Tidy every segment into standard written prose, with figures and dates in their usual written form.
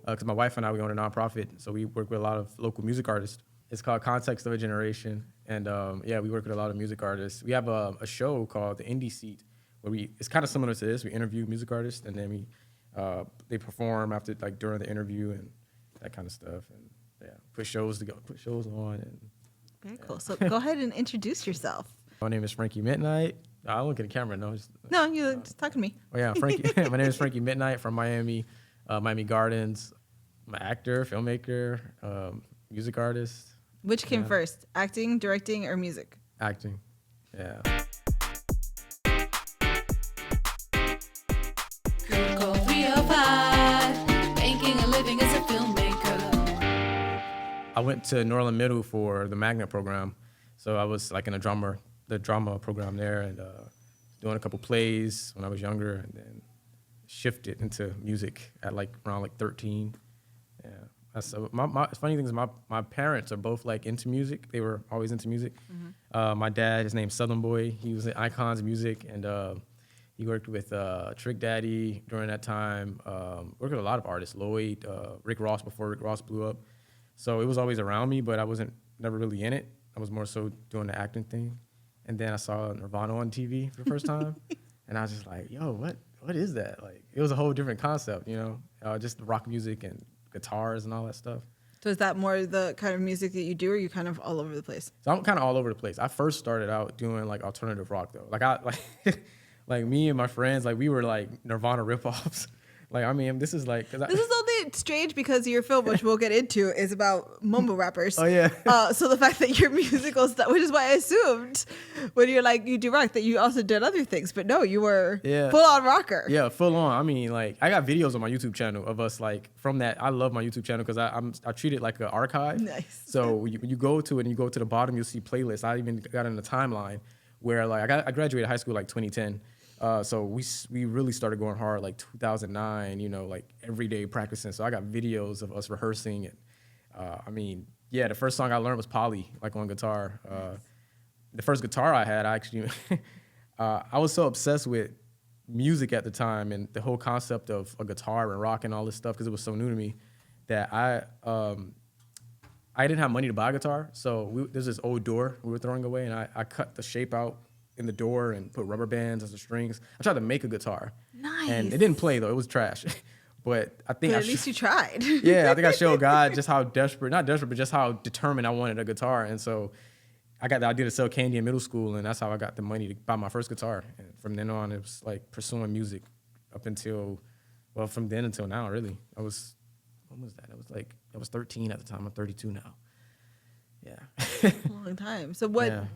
because my wife and I, we own a nonprofit, so we work with a lot of local music artists. It's called Context of a Generation, and yeah, we work with a lot of music artists. We have a show called the Indie Seat, where it's kind of similar to this. We interview music artists, and then they perform after, like, during the interview and that kind of stuff, and yeah, put shows on. And very cool. So go ahead and introduce yourself. My name is Frankie Midnight. I don't look at the camera, no. No, you just talk to me. Oh yeah, Frankie. My name is Frankie Midnight from Miami, Miami Gardens. I'm an actor, filmmaker, music artist. Which came first, acting, directing, or music? Acting, yeah. Critical 305, making a living as a filmmaker. I went to Norland Middle for the magnet program, so I was like in the drama program there, and doing a couple plays when I was younger, and then shifted into music at around 13. Yeah. My funny thing is my parents are both like into music. They were always into music. Mm-hmm. My dad, his name's Southern Boy. He was in Icons Music, and he worked with Trick Daddy during that time. Worked with a lot of artists, Lloyd, Rick Ross before Rick Ross blew up. So it was always around me, but I wasn't never really in it. I was more so doing the acting thing. And then I saw Nirvana on TV for the first time, and I was just like, yo, what is that? Like, it was a whole different concept, just rock music and guitars and all that stuff. So is that more the kind of music that you do, or are you kind of all over the place? So I'm kind of all over the place. I first started out doing like alternative rock though. Like me and my friends, like we were like Nirvana ripoffs. Like, I mean, this is only strange because your film, which we'll get into, is about mumble rappers. Oh yeah. So the fact that your musical stuff, which is why I assumed when you're like you do rock that you also did other things, but no, you were full on rocker. Yeah, full on. I mean, like I got videos on my YouTube channel of us like from that. I love my YouTube channel because I treat it like an archive. Nice. So when you go to it and you go to the bottom, you'll see playlists. I even got in the timeline where like I graduated high school like 2010. So we really started going hard like 2009, like every day practicing. So I got videos of us rehearsing. And I mean, yeah, the first song I learned was Polly, like on guitar. The first guitar I had, I actually, I was so obsessed with music at the time and the whole concept of a guitar and rock and all this stuff because it was so new to me that I didn't have money to buy a guitar. So there's this old door we were throwing away, and I cut the shape out in the door and put rubber bands as the strings. I tried to make a guitar. Nice. And it didn't play though, it was trash. But I think at least you tried. Yeah, I think I showed God just how not desperate, but just how determined I wanted a guitar. And so I got the idea to sell candy in middle school, and that's how I got the money to buy my first guitar. And from then on, it was like pursuing music from then until now, really. When was that? I was 13 at the time. I'm 32 now. Yeah. Long time. So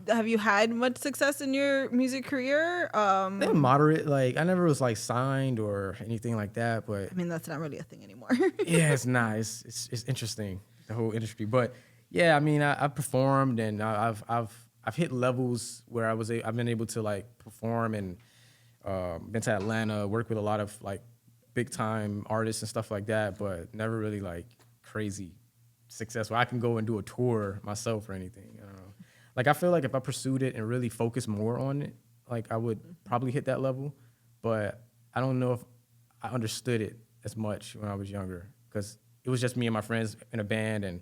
have you had much success in your music career? They were moderate. Like I never was like signed or anything like that, but I mean that's not really a thing anymore. Yeah, it's nice. It's interesting, the whole industry. But yeah, I mean I've performed and I've hit levels where I've been able to like perform and been to Atlanta, work with a lot of like big time artists and stuff like that, but never really like crazy successful. I can go and do a tour myself or anything. I don't know. Like I feel like if I pursued it and really focused more on it, like I would probably hit that level. But I don't know if I understood it as much when I was younger because it was just me and my friends in a band, and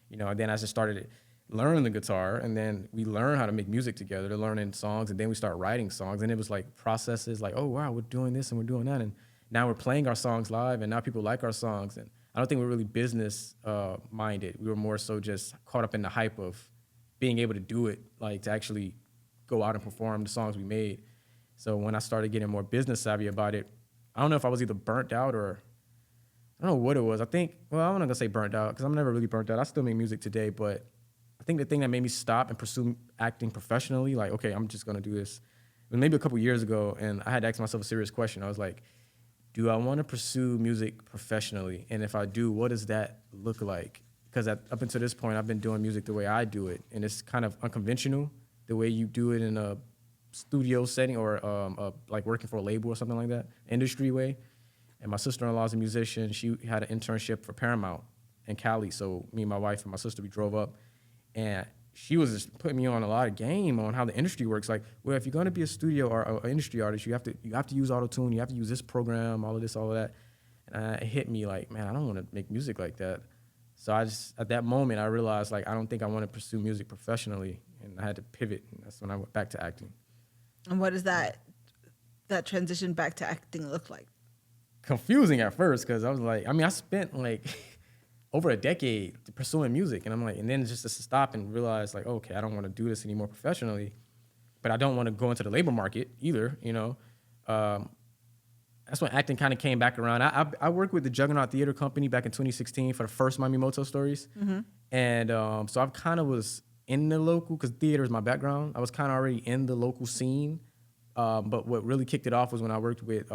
then I just started learning the guitar, and then we learned how to make music together, learning songs, and then we start writing songs, and it was like processes like, oh wow, we're doing this and we're doing that, and now we're playing our songs live, and now people like our songs, and I don't think we're really business minded. We were more so just caught up in the hype of being able to do it, like to actually go out and perform the songs we made. So when I started getting more business savvy about it, I don't know if I was either burnt out or I don't know what it was. I'm not gonna say burnt out because I'm never really burnt out. I still make music today, but I think the thing that made me stop and pursue acting professionally, like, okay, I'm just gonna do this, was maybe a couple years ago, and I had to ask myself a serious question. I was like, do I want to pursue music professionally? And if I do, what does that look like? Because up until this point, I've been doing music the way I do it, and it's kind of unconventional, the way you do it in a studio setting or like working for a label or something like that, industry way. And my sister-in-law is a musician. She had an internship for Paramount in Cali, so me and my wife and my sister, we drove up, and she was just putting me on a lot of game on how the industry works. Like, well, if you're going to be a studio or an industry artist, you have to use auto-tune, you have to use this program, all of this, all of that. And it hit me like, man, I don't want to make music like that. So at that moment, I realized like, I don't think I want to pursue music professionally. And I had to pivot. And that's when I went back to acting. And what does that transition back to acting look like? Confusing at first, because I was like, I spent like over a decade pursuing music. And I'm like, and then just to stop and realize like, okay, I don't want to do this anymore professionally, but I don't want to go into the labor market either, That's when acting kind of came back around. I worked with the Juggernaut Theater Company back in 2016 for the first Mamimoto stories. Mm-hmm. And so I kind of was in the local, because theater is my background. I was kind of already in the local scene. But what really kicked it off was when I worked with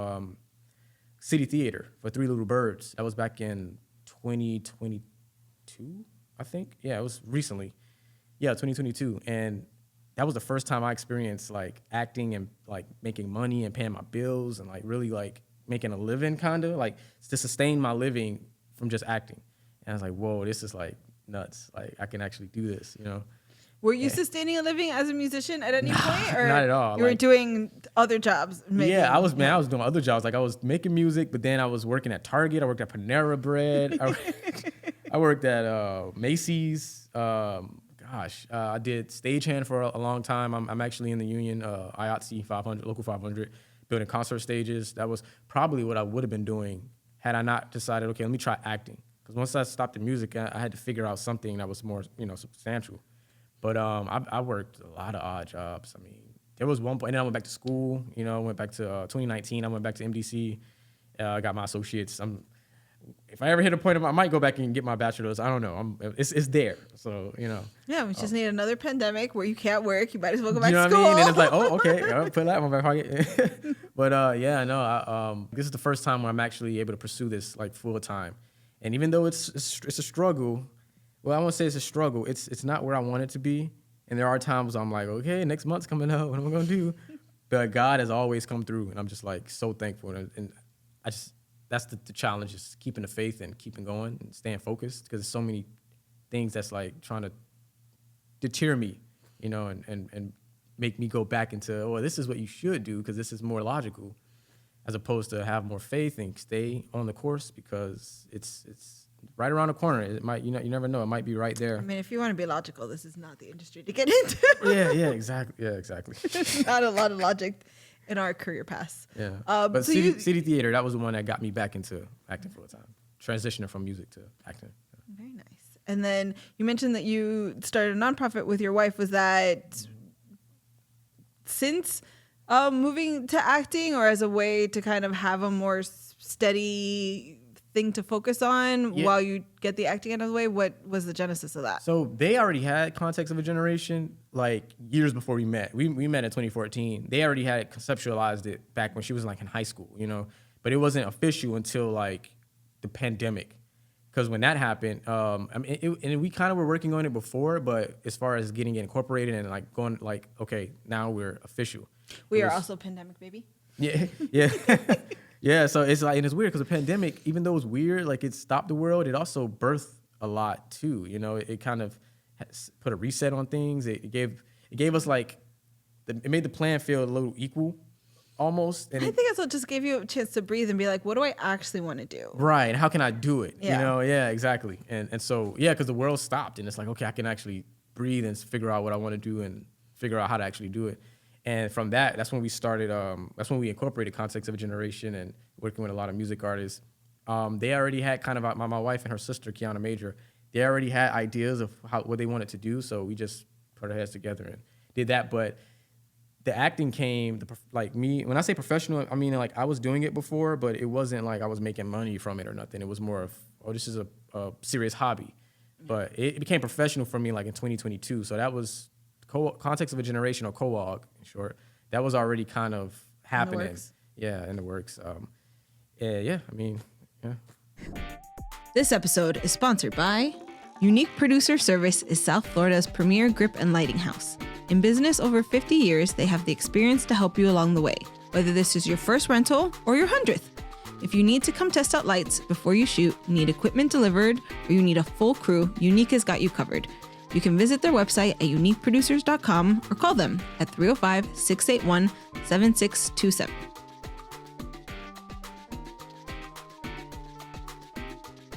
City Theater for Three Little Birds. That was back in 2022, I think. Yeah, it was recently. Yeah, 2022. And that was the first time I experienced like acting and like making money and paying my bills and like really like making a living, kind of like to sustain my living from just acting. And I was like, whoa, this is like nuts. Like I can actually do this, Were you sustaining a living as a musician at any point, or not at all? You were doing other jobs? Yeah, I was doing other jobs. Like I was making music, but then I was working at Target. I worked at Panera Bread. I worked at Macy's. I did stagehand for a long time. I'm actually in the union, IATSE 500, local 500, building concert stages. That was probably what I would have been doing had I not decided, okay, let me try acting. Because once I stopped the music, I had to figure out something that was more, substantial. But I worked a lot of odd jobs. There was one point, and then I went back to school. I went back to 2019. I went back to MDC. I got my associates. If I ever hit a point, I might go back and get my bachelor's. I don't know. It's there. So, Yeah, we just need another pandemic where you can't work. You might as well go back to school. You know what I mean? And it's like, oh, okay. I'll put that in my back pocket. But, this is the first time where I'm actually able to pursue this, like, full time. And even though it's a struggle, well, I won't say it's a struggle. It's not where I want it to be. And there are times I'm like, okay, next month's coming up. What am I going to do? But God has always come through. And I'm just, like, so thankful. And that's the challenge, is keeping the faith and keeping going and staying focused, because there's so many things that's like trying to deter me, and make me go back into, oh, this is what you should do because this is more logical, as opposed to have more faith and stay on the course, because it's right around the corner. It might, you never know, it might be right there. If you want to be logical, this is not the industry to get into. Yeah, exactly. Not a lot of logic in our career paths. Yeah. But so City Theater, that was the one that got me back into acting full time, transitioning from music to acting. Yeah. Very nice. And then you mentioned that you started a nonprofit with your wife. Was that since moving to acting, or as a way to kind of have a more steady thing to focus on while you get the acting out of the way? What was the genesis of that? So they already had Context of a Generation like years before we met. We met in 2014. They already had conceptualized it back when she was like in high school, but it wasn't official until like the pandemic. Because when that happened, and we kind of were working on it before, but as far as getting it incorporated and like going like, okay, now we're official. We are also pandemic, baby. Yeah. Yeah, so it's like, and it's weird because the pandemic, even though it's weird, like it stopped the world, it also birthed a lot too. It kind of put a reset on things. It gave us like, it made the playing field a little equal, almost. And I think that's what just gave you a chance to breathe and be like, what do I actually want to do? Right, and how can I do it? Yeah. Yeah, exactly. And so, yeah, because the world stopped, and it's like, okay, I can actually breathe and figure out what I want to do and figure out how to actually do it. And from that's when we started, that's when we incorporated Context of a Generation and working with a lot of music artists. They already had kind of, my wife and her sister, Kiana Major, they already had ideas of what they wanted to do, so we just put our heads together and did that. But the acting came, like me, when I say professional, I mean like I was doing it before, but it wasn't like I was making money from it or nothing. It was more of, oh, this is a serious hobby. But it became professional for me like in 2022, so that was Context of a Generation, or COAG in short, that was already kind of happening. In the works. Yeah, in the works. This episode is sponsored by Unique Producer Service is South Florida's premier grip and lighting house. In business over 50 years, they have the experience to help you along the way, whether this is your first rental or your 100th. If you need to come test out lights before you shoot, need equipment delivered, or you need a full crew, Unique has got you covered. You can visit their website at uniqueproducers.com or call them at 305-681-7627.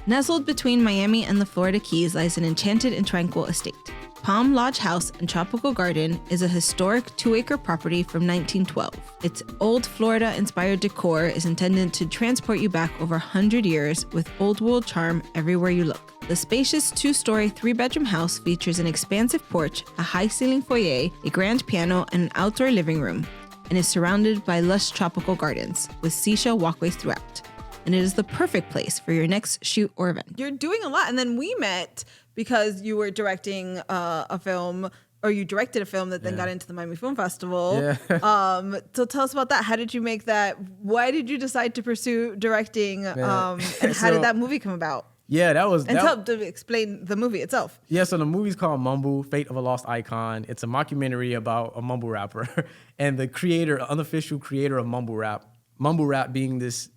Nestled between Miami and the Florida Keys lies an enchanted and tranquil estate. Palm Lodge House and Tropical Garden is a historic 2-acre property from 1912. Its old Florida-inspired decor is intended to transport you back over 100 years with old-world charm everywhere you look. The spacious 2-story, 3-bedroom house features an expansive porch, a high-ceiling foyer, a grand piano, and an outdoor living room, and is surrounded by lush tropical gardens with seashell walkways throughout. And it is the perfect place for your next shoot or event. You're doing a lot. And then we met because you were directing a film, or you directed a film that then got into the Miami Film Festival. Yeah. So tell us about that. How did you make that? Why did you decide to pursue directing? And how did that movie come about? Yeah, that was... And tell to explain the movie itself. Yeah, so the movie's called Mumble, Fate of a Lost Icon. It's a mockumentary about a mumble rapper. And the creator, unofficial creator of mumble rap being this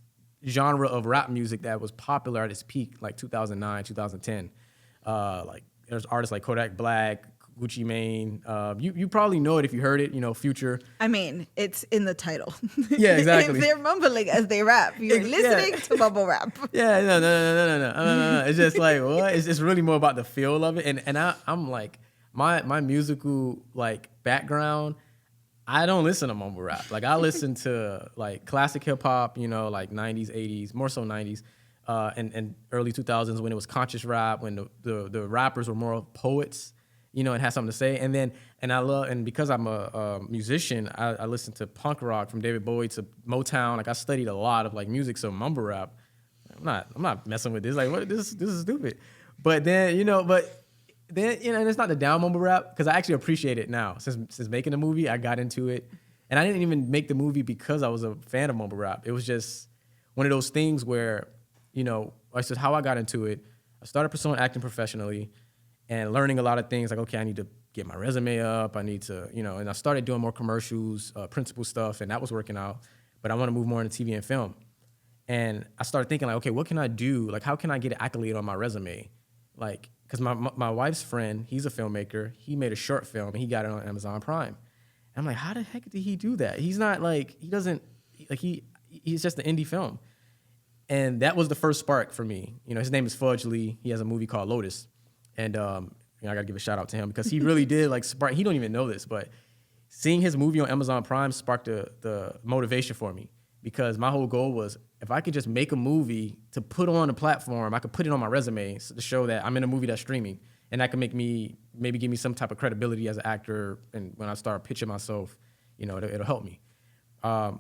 genre of rap music that was popular at its peak, like 2009, 2010. Like there's artists like Kodak Black, Gucci Mane. You probably know it if you heard it, Future. I mean, it's in the title. Yeah, exactly. They're mumbling as they rap. You're listening to mumble rap. Yeah, no. It's just like, what? It's really more about the feel of it. And I'm like, my musical like background, I don't listen to mumble rap. Like I listen to like classic hip hop, like 90s, 80s, more so 90s, and early 2000s when it was conscious rap, when the rappers were more poets, and had something to say. And because I'm a musician, I listen to punk rock from David Bowie to Motown. Like I studied a lot of like music, so mumble rap, I'm not messing with this. Like what? This is stupid. But then, and it's not the down mumble rap, because I actually appreciate it now. Since making the movie, I got into it. And I didn't even make the movie because I was a fan of mumble rap. It was just one of those things where, I said how I got into it. I started pursuing acting professionally and learning a lot of things. Like, okay, I need to get my resume up. I need to, and I started doing more commercials, principal stuff, and that was working out. But I want to move more into TV and film. And I started thinking, like, okay, what can I do? Like, how can I get an accolade on my resume? Like, because my wife's friend, he's a filmmaker. He made a short film, and he got it on Amazon Prime. And I'm like, how the heck did he do that? He's not like, he's just an indie film. And that was the first spark for me. His name is Fudge Lee. He has a movie called Lotus. And I got to give a shout out to him because he really did like spark. He don't even know this, but seeing his movie on Amazon Prime sparked the motivation for me, because my whole goal was, if I could just make a movie to put on a platform, I could put it on my resume to show that I'm in a movie that's streaming, and that could maybe give me some type of credibility as an actor. And when I start pitching myself, it'll help me.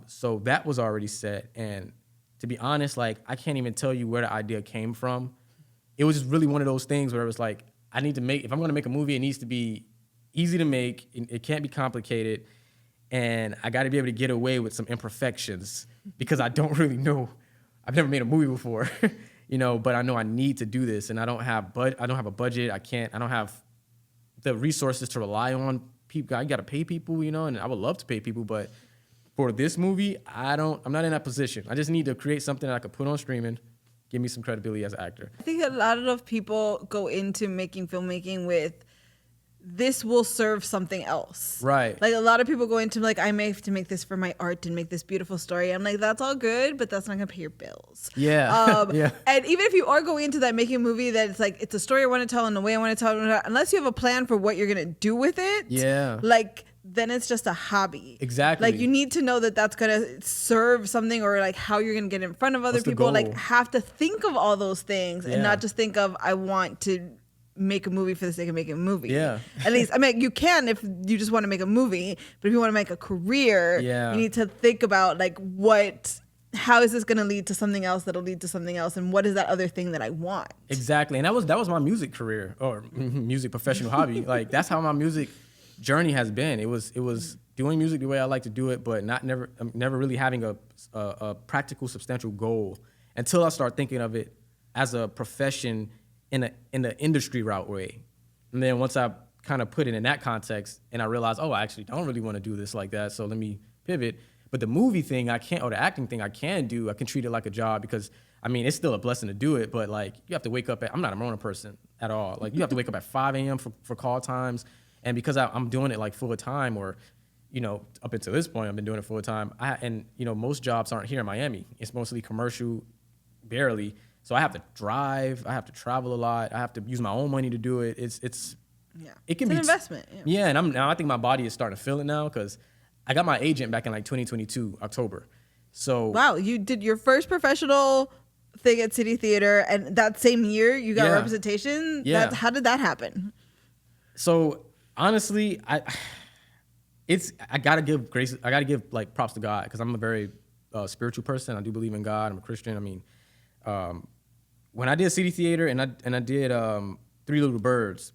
So that was already set. And to be honest, like, I can't even tell you where the idea came from. It was just really one of those things where it was like, if I'm going to make a movie, it needs to be easy to make. It can't be complicated. And I got to be able to get away with some imperfections, because I don't really know. I've never made a movie before, but I know I need to do this, and I don't have a budget. I don't have the resources to rely on people. I got to pay people, and I would love to pay people, but for this movie, I'm not in that position. I just need to create something that I could put on streaming, give me some credibility as an actor. I think a lot of people go into making filmmaking with, this will serve something else. Right. Like a lot of people go into like, I may have to make this for my art and make this beautiful story. I'm like, that's all good, but that's not gonna pay your bills. Yeah. Yeah. And even if you are going into that, making a movie that it's like, it's a story I want to tell and the way I want to tell it, unless you have a plan for what you're gonna do with it. Yeah. Like, then it's just a hobby. Exactly. Like you need to know that that's gonna serve something, or like how you're gonna get in front of other What's the people. goal? Like have to think of all those things and not just think of, I want to make a movie for the sake of making a movie. Yeah. At least, I mean, you can if you just want to make a movie, but if you want to make a career, you need to think about like how is this going to lead to something else that'll lead to something else, and what is that other thing that I want? Exactly. And that was my music career, or music professional hobby. Like that's how my music journey has been. It was doing music the way I like to do it, but never really having a practical, substantial goal until I start thinking of it as a profession in the industry route way. And then once I kind of put it in that context and I realized, I actually don't really want to do this like that, so let me pivot. But the movie thing I can't, or the acting thing I can do, I can treat it like a job, because I mean, it's still a blessing to do it, but like you have to wake up I'm not a morning person at all. Like you have to wake up at 5 a.m. for call times. And because I'm doing it like full time, or, up until this point, I've been doing it full time. Most jobs aren't here in Miami. It's mostly commercial, barely. So I have to drive. I have to travel a lot. I have to use my own money to do it. It can be an investment. Yeah, and I think my body is starting to feel it now because I got my agent back in like 2022 October. So wow, you did your first professional thing at City Theater, and that same year you got representation. Yeah. How did that happen? So honestly, I gotta give like props to God because I'm a very spiritual person. I do believe in God. I'm a Christian. I mean, when I did City Theater and I did Three Little Birds,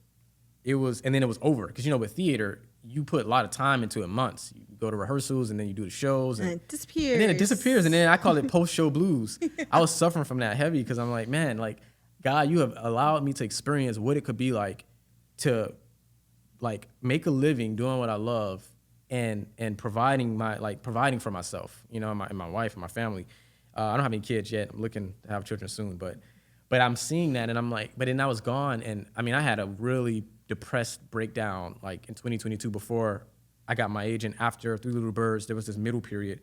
and then it was over because with theater you put a lot of time into it, months. You go to rehearsals and then you do the shows and it disappears. And then it disappears and then I call it post-show blues. I was suffering from that heavy because I'm like, man, like God, you have allowed me to experience what it could be like to like make a living doing what I love and providing for myself, and my wife and my family. I don't have any kids yet. I'm looking to have children soon, but I'm seeing that and I'm like, but then I was gone and I mean I had a really depressed breakdown like in 2022 before I got my agent. After Three Little Birds, there was this middle period,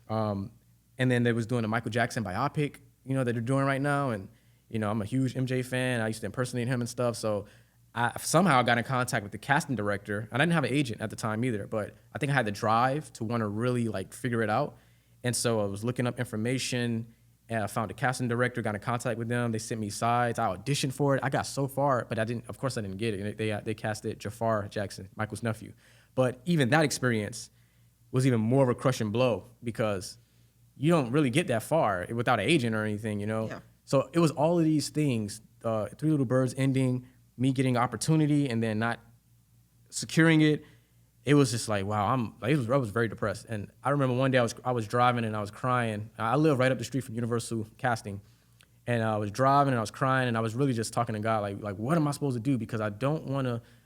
and then they was doing a Michael Jackson biopic, that they're doing right now, and I'm a huge MJ fan. I used to impersonate him and stuff, so I somehow got in contact with the casting director. I didn't have an agent at the time either, but I think I had the drive to want to really like figure it out, and so I was looking up information. And I found a casting director, got in contact with them. They sent me sides. I auditioned for it. I got so far, but I didn't get it. They casted Jafar Jackson, Michael's nephew. But even that experience was even more of a crushing blow because you don't really get that far without an agent or anything, Yeah. So it was all of these things, Three Little Birds ending, me getting opportunity and then not securing it. It was just like, wow, I was very depressed. And I remember one day I was driving and I was crying. I live right up the street from Universal Casting. And I was driving and I was crying and I was really just talking to God, like what am I supposed to do? Because I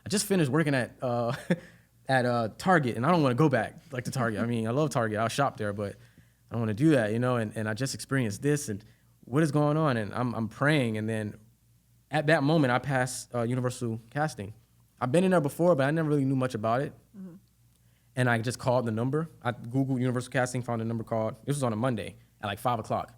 just finished working at Target and I don't want to go back like to Target. I mean, I love Target. I'll shop there, but I don't want to do that, and I just experienced this and what is going on? And I'm praying. And then at that moment I passed Universal Casting. I've been in there before, but I never really knew much about it. Mm-hmm. And I just called the number. I Googled Universal Casting, found the number called. This was on a Monday at like 5 o'clock.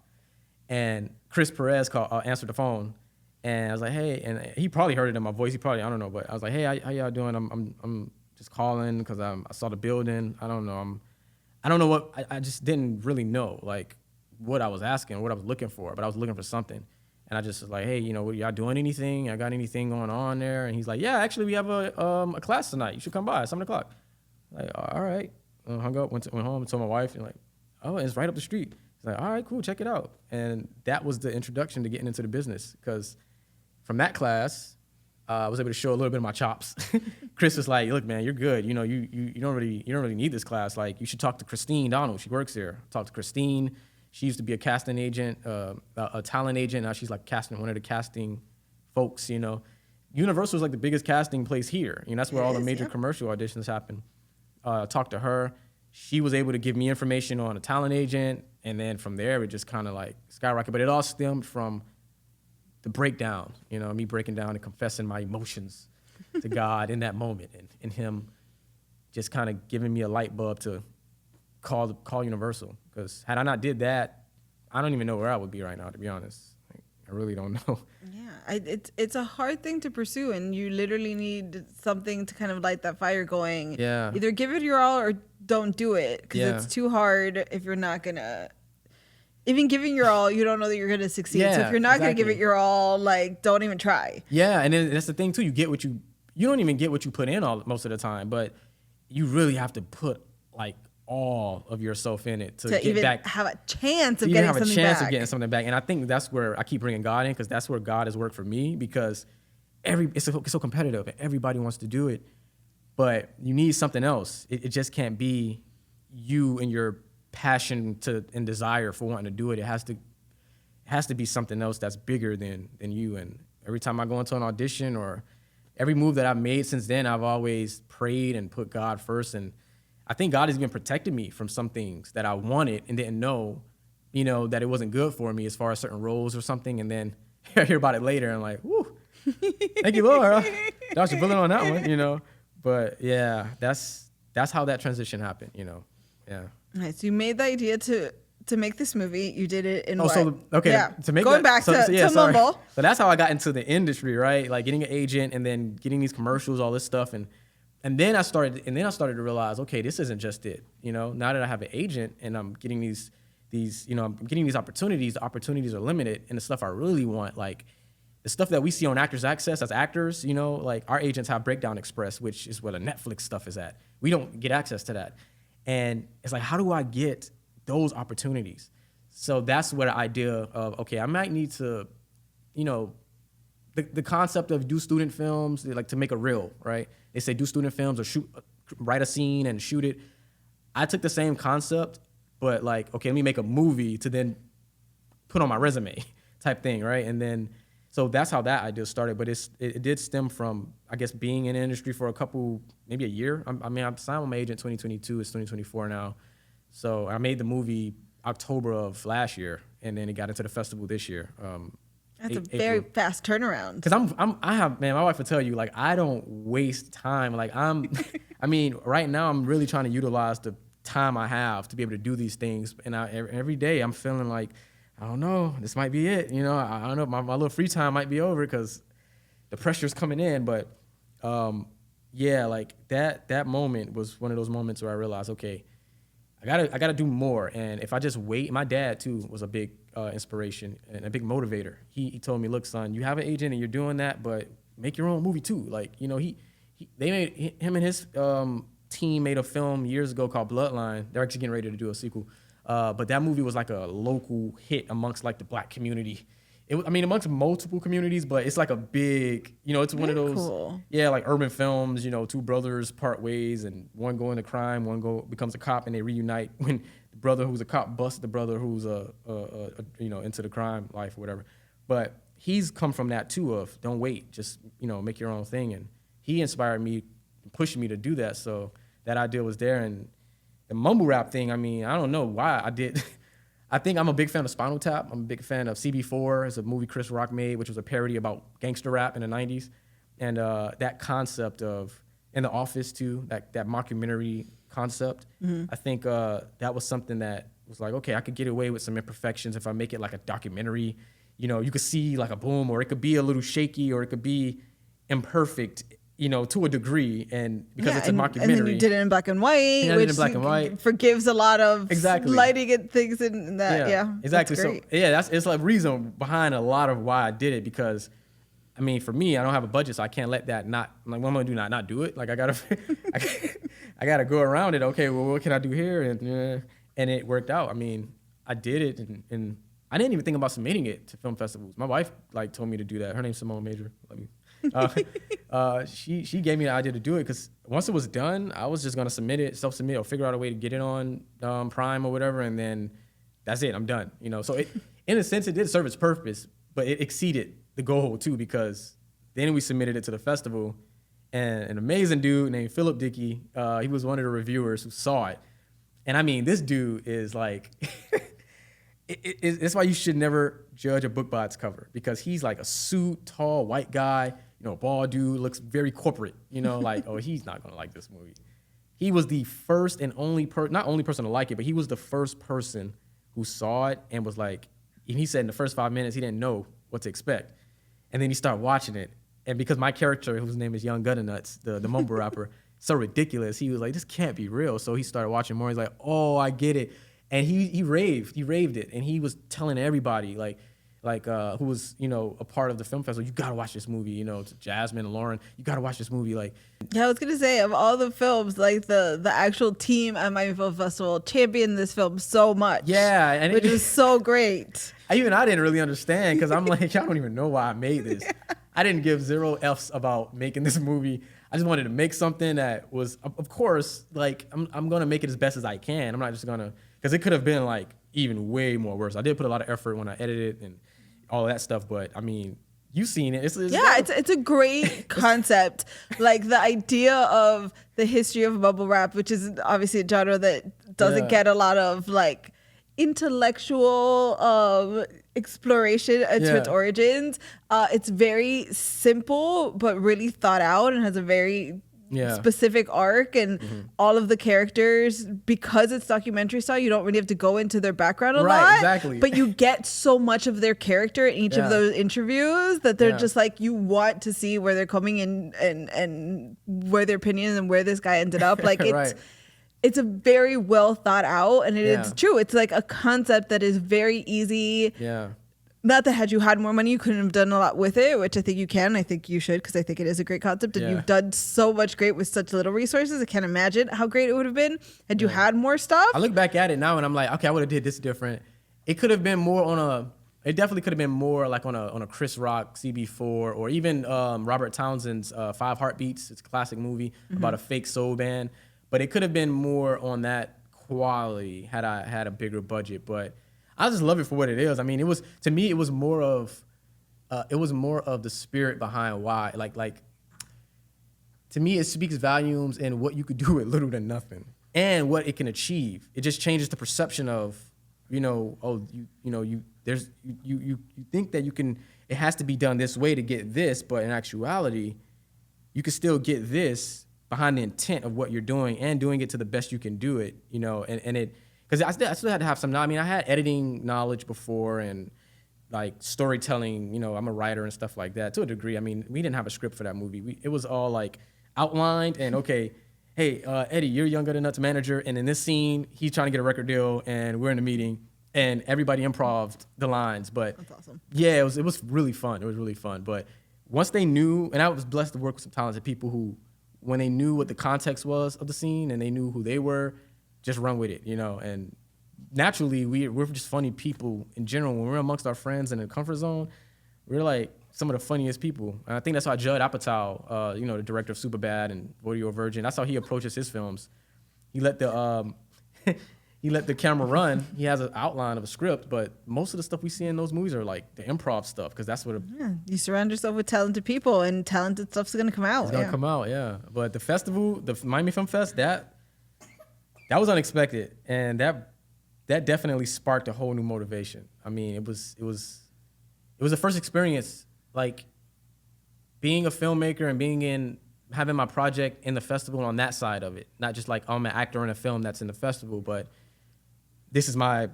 And Chris Perez answered the phone. And I was like, hey, and he probably heard it in my voice. I don't know. But I was like, hey, how y'all doing? I'm just calling because I saw the building. I don't know. I just didn't really know like what I was asking, what I was looking for. But I was looking for something. And I just was like, hey, y'all doing anything? I got anything going on there? And he's like, yeah, actually, we have a class tonight. You should come by at 7 o'clock. Like, all right. Hung up, went home and told my wife, and like, oh, it's right up the street. He's like, all right, cool, check it out. And that was the introduction to getting into the business because from that class, I was able to show a little bit of my chops. Chris was like, look, man, you're good. You don't really need this class. Like, you should talk to Christine Donald. She works here. Talk to Christine. She used to be a casting agent, a talent agent. Now she's like one of the casting folks, Universal is like the biggest casting place here. That's where all the major commercial auditions happen. Talked to her. She was able to give me information on a talent agent. And then from there, it just kind of like skyrocketed. But it all stemmed from the breakdown, me breaking down and confessing my emotions to God in that moment. And him just kind of giving me a light bulb to call Universal. Because had I not did that, I don't even know where I would be right now, to be honest. I really don't know. Yeah, it's a hard thing to pursue, and you literally need something to kind of light that fire going. Yeah. Either give it your all or don't do it, because it's too hard if you're not going to... Even giving your all, you don't know that you're going to succeed. Yeah, so if you're not going to give it your all, like, don't even try. Yeah, and then that's the thing, too. You get you don't even get what you put in most of the time, but you really have to put, like, all of yourself in it to get even back, have a chance of getting something back. And I think that's where I keep bringing God in because that's where God has worked for me because it's so competitive and everybody wants to do it, but you need something else. It just can't be you and your passion and desire for wanting to do it. It has to be something else that's bigger than you. And every time I go into an audition or every move that I've made since then, I've always prayed and put God first. And I think God has even protected me from some things that I wanted and didn't know, that it wasn't good for me as far as certain roles or something. And then I hear about it later and I'm like, whoo, thank you, Lord. Dodged your bullet on that one, But yeah, that's how that transition happened, Yeah. All right, so you made the idea to to make this movie, you did it in to make going back to Mumble. So that's how I got into the industry, right? Like getting an agent and then getting these commercials, all this stuff, and then I started to realize, okay, this isn't just it. You know, now that I have an agent and I'm getting these I'm getting these opportunities. The opportunities are limited, and the stuff I really want, like the stuff that we see on Actors Access as actors, you know, like our agents have Breakdown Express, which is where the Netflix stuff is at. We don't get access to that, and it's like, how do I get those opportunities? So that's where the idea of, okay, I might need to, you know, the concept of do student films, like to make a reel, right? They say do student films or write a scene and shoot it. I took the same concept, but like, okay, let me make a movie to then put on my resume type thing, right? And then, so that's how that idea started. But it did stem from, I guess, being in the industry for a couple, maybe a year. I'm signed with my agent 2022, it's 2024 now. So I made the movie October of last year, and then it got into the festival this year. That's a very fast turnaround. Because my wife will tell you, like, I don't waste time. Like right now I'm really trying to utilize the time I have to be able to do these things. And every day I'm feeling like, I don't know, this might be it. You know, I don't know, my little free time might be over because the pressure's coming in. But like that moment was one of those moments where I realized, okay, I gotta do more. And if I just wait, my dad too was a big inspiration and a big motivator. He told me, look, son, you have an agent and you're doing that, but make your own movie too. Like, you know, him and his team made a film years ago called Bloodline. They're actually getting ready to do a sequel. But that movie was like a local hit amongst like the Black community. Amongst multiple communities, but it's like a big, you know, it's one of those, cool. Like urban films, you know, two brothers part ways and one go into crime, one becomes a cop, and they reunite when the brother who's a cop busts the brother who's into the crime life or whatever. But he's come from that too of don't wait, just, you know, make your own thing. And he inspired me, pushed me to do that. So that idea was there. And the mumble rap thing, I don't know why I did. I think I'm a big fan of Spinal Tap. I'm a big fan of CB4. It's a movie Chris Rock made, which was a parody about gangster rap in the 90s. And that concept of, in The Office too, that mockumentary concept, I think that was something that was like, okay, I could get away with some imperfections if I make it like a documentary. You know, you could see like a boom, or it could be a little shaky, or it could be imperfect, you know, to a degree, and because it's a mockumentary. And then you did it in black and white, which forgives a lot of lighting and things in that. Yeah, exactly. So it's like reason behind a lot of why I did it, because for me, I don't have a budget, so I can't let that what am I gonna do? Not do it? Like I gotta go around it. Okay, well, what can I do here? And it worked out. I did it, and I didn't even think about submitting it to film festivals. My wife told me to do that. Her name's Simone Major. She gave me the idea to do it, because once it was done, I was just gonna self-submit, or figure out a way to get it on Prime or whatever, and then that's it. I'm done. You know, so in a sense, it did serve its purpose, but it exceeded the goal too, because then we submitted it to the festival, and an amazing dude named Philip Dickey, he was one of the reviewers who saw it, and this dude is like. It's why you should never judge a book by its cover, because he's like a suit, tall, white guy, you know, bald dude, looks very corporate, you know, like, oh, he's not gonna like this movie. He was the first and only not only person to like it, but he was the first person who saw it and was like, and he said in the first 5 minutes, he didn't know what to expect. And then he started watching it. And because my character, whose name is Young Gutternuts, the mumble rapper, so ridiculous, he was like, this can't be real. So he started watching more. He's like, oh, I get it. And he raved it, and he was telling everybody who was, you know, a part of the film festival, you gotta watch this movie, you know, to Jasmine and Lauren, you gotta watch this movie. Like, yeah, I was gonna say, of all the films, like the actual team at Miami Film Festival championed this film so much. Yeah, and which is so great. I didn't really understand, because I'm like, I don't even know why I made this. Yeah. I didn't give 0 F's about making this movie. I just wanted to make something that was, of course, like I'm gonna make it as best as I can. I'm not just gonna. Because it could have been like even way more worse. I did put a lot of effort when I edited and all of that stuff, but you've seen it. It's a great concept. Like the idea of the history of mumble rap, which is obviously a genre that doesn't get a lot of like intellectual exploration into its origins. It's very simple but really thought out, and has a very specific arc and all of the characters, because it's documentary style, you don't really have to go into their background a lot. Exactly. But you get so much of their character in each of those interviews that they're just like, you want to see where they're coming in and where their opinions and where this guy ended up. Like it's a very well thought out, and it's true. It's like a concept that is very easy. Yeah. Not that had you had more money, you couldn't have done a lot with it, which I think you can. I think you should, because I think it is a great concept. And you've done so much great with such little resources. I can't imagine how great it would have been had you had more stuff. I look back at it now and I'm like, okay, I would have did this different. It could have been more it definitely could have been more like on a Chris Rock CB4, or even Robert Townsend's 5 Heartbeats. It's a classic movie about a fake soul band. But it could have been more on that quality had I had a bigger budget. But I just love it for what it is. I mean, it was more of the spirit behind why. Like to me, it speaks volumes in what you could do with little to nothing and what it can achieve. It just changes the perception of, you think that you can. It has to be done this way to get this, but in actuality, you can still get this behind the intent of what you're doing and doing it to the best you can do it, and it, because I still had to have some, I mean, I had editing knowledge before and like storytelling, I'm a writer and stuff like that to a degree. I mean, we didn't have a script for that movie. It was all like outlined and okay, hey, Eddie, you're Young Gun Nuts manager, and in this scene, he's trying to get a record deal and we're in a meeting and everybody improv'd the lines. But that's awesome. Yeah, it was really fun. It was really fun. But once they knew, and I was blessed to work with some talented people who, when they knew what the context was of the scene and they knew who they were, just run with it, and naturally we're just funny people in general. When we're amongst our friends in the comfort zone, we're like some of the funniest people. And I think that's how Judd Apatow, the director of Superbad and Rodeo Virgin, that's how he approaches his films. He let the camera run. He has an outline of a script, but most of the stuff we see in those movies are like the improv stuff, because that's what you surround yourself with talented people, and talented stuff's gonna come out. It's gonna come out, yeah. But the festival, the Miami Film Fest, that was unexpected, and that definitely sparked a whole new motivation. I mean, it was the first experience, like being a filmmaker and having my project in the festival on that side of it, not just like I'm an actor in a film that's in the festival, but this is my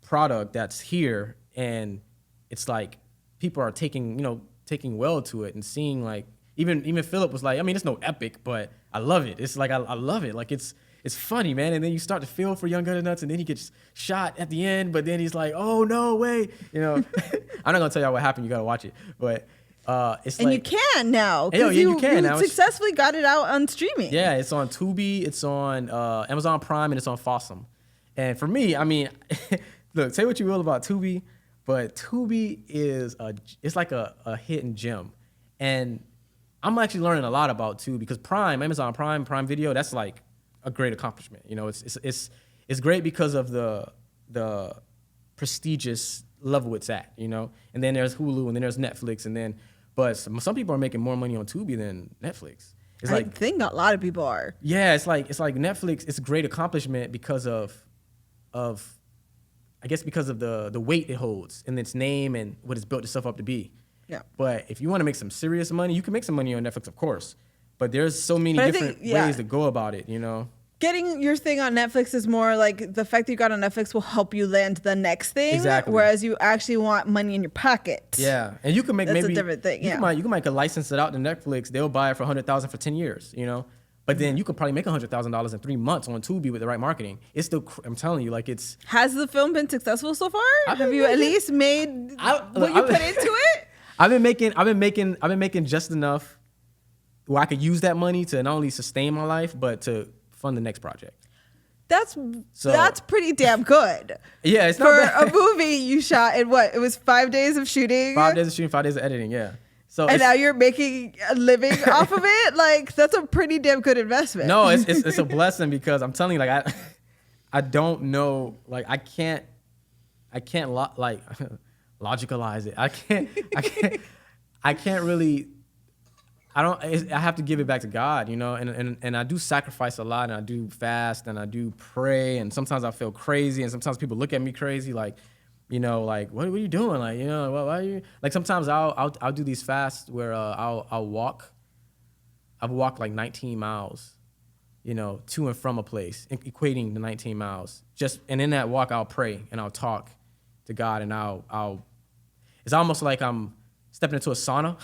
product that's here, and it's like people are taking well to it and seeing, like even Philip was like, I mean, it's no epic, but I love it. It's like I love it. Like it's funny, man. And then you start to feel for Young Gun Nuts, and then he gets shot at the end, but then he's like, oh no way, I'm not gonna tell y'all what happened. You gotta watch it, but it's and like, you can now, because you can now. Successfully got it out on streaming. Yeah, it's on Tubi, it's on Amazon Prime, and it's on Fossum. And for me, I mean, look, say what you will about Tubi, but Tubi it's like a hidden gem. And I'm actually learning a lot about Tubi, because Amazon Prime Video, that's like a great accomplishment. It's great because of the prestigious level it's at, And then there's Hulu, and then there's Netflix, but some people are making more money on Tubi than Netflix. I think a lot of people are. Yeah, it's like Netflix. It's a great accomplishment because of I guess because of the weight it holds in its name and what it's built itself up to be. Yeah. But if you want to make some serious money, you can make some money on Netflix, of course. But there's so many different ways to go about it, Getting your thing on Netflix is more like the fact that you got on Netflix will help you land the next thing. Exactly. Whereas you actually want money in your pocket. Yeah. And you can make That's a different thing. You can make a license it out to Netflix. They'll buy it for $100,000 for 10 years, But then you could probably make $100,000 in 3 months on Tubi with the right marketing. It's still, I'm telling you, like it's. Has the film been successful so far? Have you at least made what you put into it? I've been making just enough where I could use that money to not only sustain my life, but to fund the next project. That's pretty damn good. Yeah, it's for not bad. A movie you shot in what? It was 5 days of shooting. 5 days of shooting, 5 days of editing. Yeah. So and now you're making a living off of it. Like that's a pretty damn good investment. No, it's a blessing, because I'm telling you, like I don't know, like I can't logicalize it. I can't really. I have to give it back to God, and I do sacrifice a lot, and I do fast, and I do pray, and sometimes I feel crazy, and sometimes people look at me crazy, like, like what are you doing? Like, why are you, like sometimes I'll do these fasts where I'll walk I've walked like 19 miles, you know, to and from a place, equating the 19 miles. And in that walk, I'll pray and I'll talk to God, and it's almost like I'm stepping into a sauna.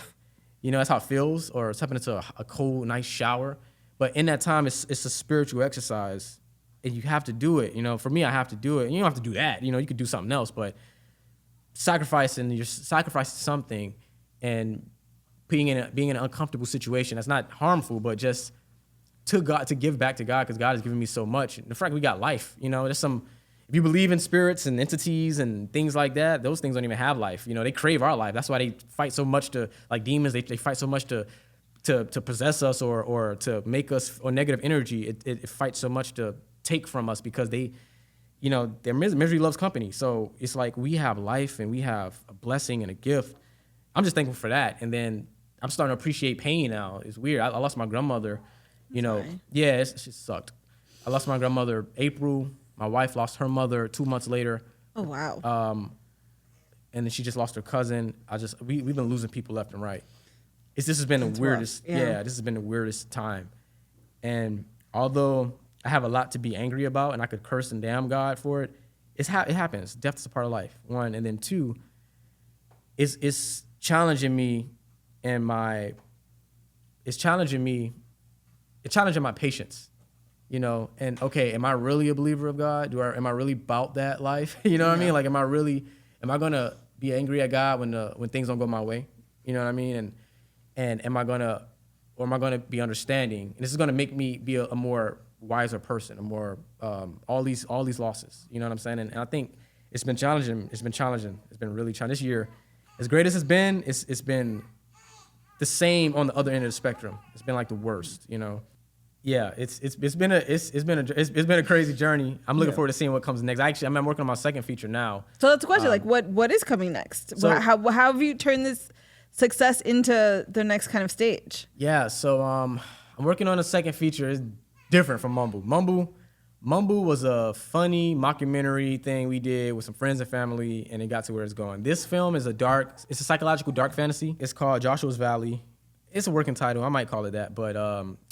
You know, that's how it feels, or stepping into a cold, nice shower. But in that time, it's a spiritual exercise, and you have to do it. You know, for me, I have to do it. And you don't have to do that. You know, you could do something else, but you're sacrificing something and being in an uncomfortable situation that's not harmful, but just to God, to give back to God, because God has given me so much. And frankly, we got life. You know, if you believe in spirits and entities and things like that, those things don't even have life. You know, they crave our life. That's why they fight so much like demons, they fight so much to possess us or to make us, or negative energy. It fights so much to take from us, because they, you know, their misery loves company. So it's like we have life and we have a blessing and a gift. I'm just thankful for that. And then I'm starting to appreciate pain now. It's weird. I lost my grandmother, you know. Sorry. Yeah, it just sucked. I lost my grandmother April. My wife lost her mother 2 months later. Oh, wow. And then she just lost her cousin. We've been losing people left and right. This has been the weirdest. Yeah, this has been the weirdest time. And although I have a lot to be angry about, and I could curse and damn God for it, it happens. Death is a part of life. One, and then two, it's challenging me, it's challenging my patience. You know, and okay, am I really a believer of God? Am I really about that life? You know what I mean? Like, am I gonna be angry at God when things don't go my way? You know what I mean? And am I gonna be understanding? And this is gonna make me be a more wiser person, a more all these losses. You know what I'm saying? And I think it's been challenging. It's been really challenging. This year, as great as it's been the same on the other end of the spectrum. It's been like the worst. You know. Yeah, it's been a crazy journey. I'm looking forward to seeing what comes next. Actually, I'm working on my second feature now. So that's the question. Like, what is coming next? So, how have you turned this success into the next kind of stage? Yeah, so I'm working on a second feature. It's different from Mumble. Mumble was a funny mockumentary thing we did with some friends and family, and it got to where it's going. This film is it's a psychological dark fantasy. It's called Joshua's Valley. It's a working title. I might call it that, but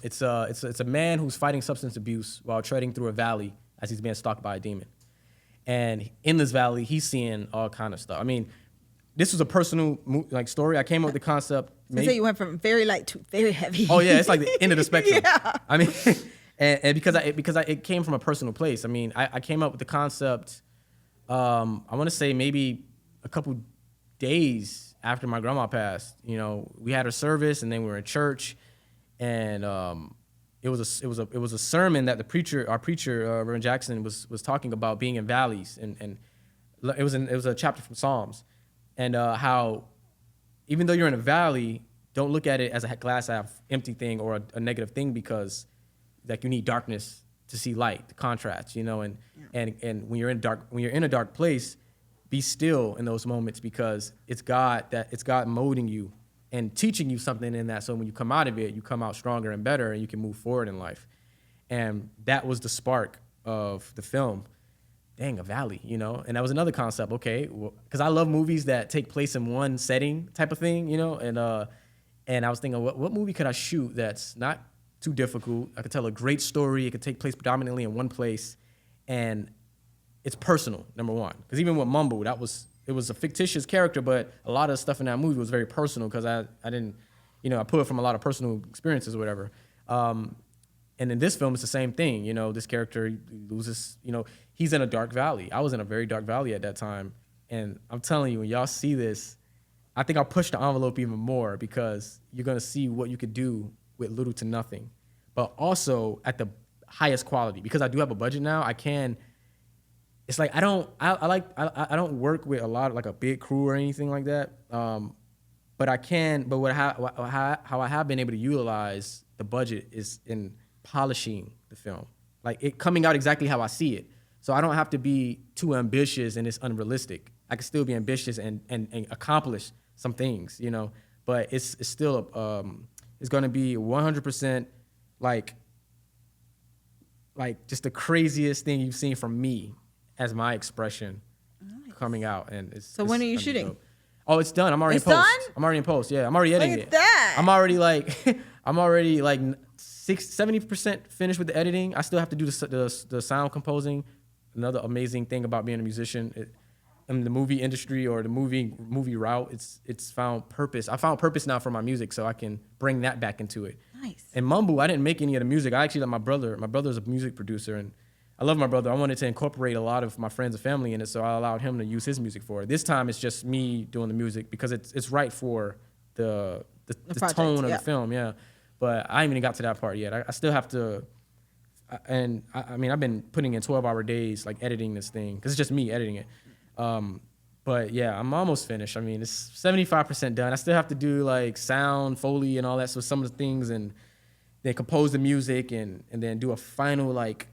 it's a man who's fighting substance abuse while treading through a valley as he's being stalked by a demon. And in this valley, he's seeing all kind of stuff. I mean, this was a personal story. I came up with the concept. So you went from very light to very heavy. Oh yeah, it's like the end of the spectrum. Yeah. I mean, and because it came from a personal place. I mean, I came up with the concept. I want to say maybe a couple days after my grandma passed. You know, we had her service, and then we were in church, and it was a sermon that our preacher Reverend Jackson was talking about being in valleys, and it was a chapter from Psalms, and how even though you're in a valley, don't look at it as a glass half empty thing or a negative thing, because like you need darkness to see light, the contrast, you know, and when you're in a dark place, be still in those moments, because it's God molding you and teaching you something in that. So when you come out of it, you come out stronger and better, and you can move forward in life. And that was the spark of the film. Dang, a valley, you know? And that was another concept. Okay, because I love movies that take place in one setting type of thing, you know? And I was thinking, what movie could I shoot that's not too difficult? I could tell a great story. It could take place predominantly in one place, and it's personal, number one. Because even with Mumble, it was a fictitious character, but a lot of the stuff in that movie was very personal, because I didn't, you know, I pulled from a lot of personal experiences or whatever. And in this film, it's the same thing. You know, this character loses, you know, he's in a dark valley. I was in a very dark valley at that time. And I'm telling you, when y'all see this, I think I'll push the envelope even more, because you're going to see what you could do with little to nothing, but also at the highest quality. Because I do have a budget now, it's like I don't work with a lot of like a big crew or anything like that. But how I have been able to utilize the budget is in polishing the film, like it coming out exactly how I see it. So I don't have to be too ambitious and it's unrealistic. I can still be ambitious and accomplish some things, you know. But it's still it's going to be 100% like just the craziest thing you've seen from me as my expression coming out. And it's when are you gonna be shooting? dope. Oh, it's done. I'm already in post. Done? I'm already in post. Yeah, I'm already editing Look at it. that. I'm already like I'm already like 70% finished with the editing. I still have to do the sound composing. Another amazing thing about being a musician in the movie industry or the movie route, it's found purpose. I found purpose now for my music, so I can bring that back into it. Nice. And MUMBLE, I didn't make any of the music. I actually let my brother. My brother's a music producer, and I love my brother. I wanted to incorporate a lot of my friends and family in it, so I allowed him to use his music for it. This time, it's just me doing the music because it's right for the project, tone of the film, yeah. But I haven't even got to that part yet. I still have to, and I mean, I've been putting in 12-hour days, like editing this thing, because it's just me editing it. But yeah, I'm almost finished. I mean, it's 75% done. I still have to do like sound, Foley, and all that. So some of the things, and then compose the music, and then do a final like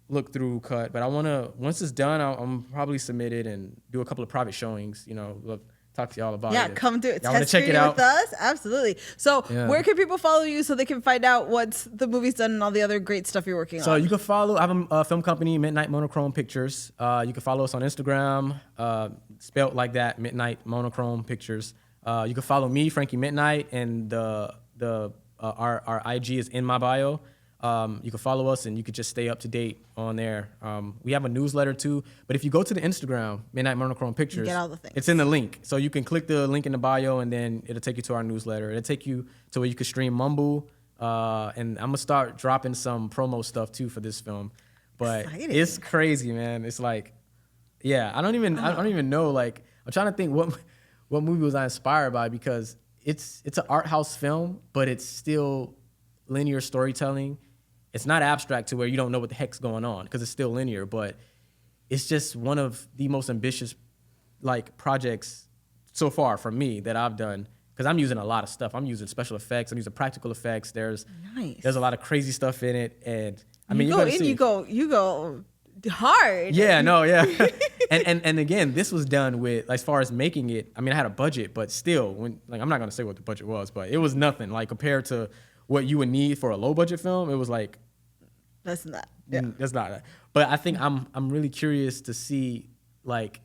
look through cut. But I want to, once it's done, I'm probably submit it and do a couple of private showings. You know, talk to y'all about it. Yeah, come do it. Y'all want to check it out out with us? Absolutely. So where can people follow you so they can find out what the movie's done and all the other great stuff you're working on? So you can follow, I have a film company, Midnight Monochrome Pictures. You can follow us on Instagram, spelled like that, Midnight Monochrome Pictures. You can follow me, Frankie Midnight, and our IG is in my bio. You can follow us and you could just stay up to date on there. We have a newsletter too, but if you go to the Instagram, Midnight Monochrome Pictures, you get all the things. It's in the link. So you can click the link in the bio and then it'll take you to our newsletter. It'll take you to where you can stream MUMBLE. And I'm gonna start dropping some promo stuff too for this film. But Exciting. It's crazy, man. It's like, yeah, I don't even know. Like, I'm trying to think what movie was I inspired by, because it's an art house film, but it's still linear storytelling. It's not abstract to where you don't know what the heck's going on, because it's still linear, but it's just one of the most ambitious like projects so far for me that I've done, because I'm using a lot of stuff. I'm using special effects. I'm using practical effects. There's a lot of crazy stuff in it, and I mean, you go hard. Yeah, no, yeah. and again, this was done with, as far as making it, I mean, I had a budget, but still, when, like, I'm not gonna say what the budget was, but it was nothing like compared to what you would need for a low budget film. It was like, that's not. Yeah. That's not. But I think I'm really curious to see, like,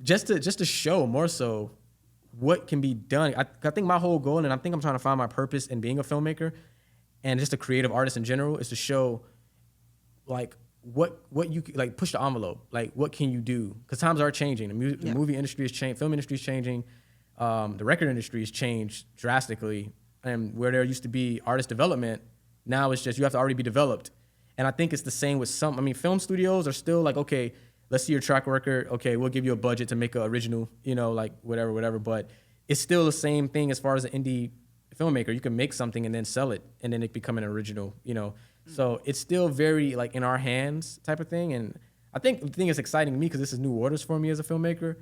just to show more so what can be done. I think my whole goal, and I think I'm trying to find my purpose in being a filmmaker and just a creative artist in general, is to show like what you like, push the envelope. Like, what can you do? Because times are changing. The movie industry is changing. Film industry is changing. The record industry has changed drastically. And where there used to be artist development, now it's just you have to already be developed. And I think it's the same with some. I mean, film studios are still like, okay, let's see your track record. Okay, we'll give you a budget to make an original, you know, like whatever. But it's still the same thing as far as an indie filmmaker. You can make something and then sell it, and then it become an original, you know. So it's still very like in our hands type of thing. And I think the thing that's exciting to me, because this is new waters for me as a filmmaker,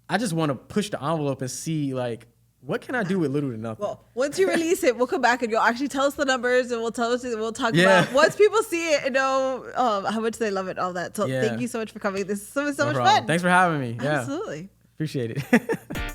I just want to push the envelope and see, like, what can I do with little to nothing? Well, once you release it, we'll come back and you'll actually tell us the numbers, and we'll talk about once people see it and know how much they love it, all that. So thank you so much for coming. This is so much fun. Thanks for having me. Yeah. Absolutely. Appreciate it.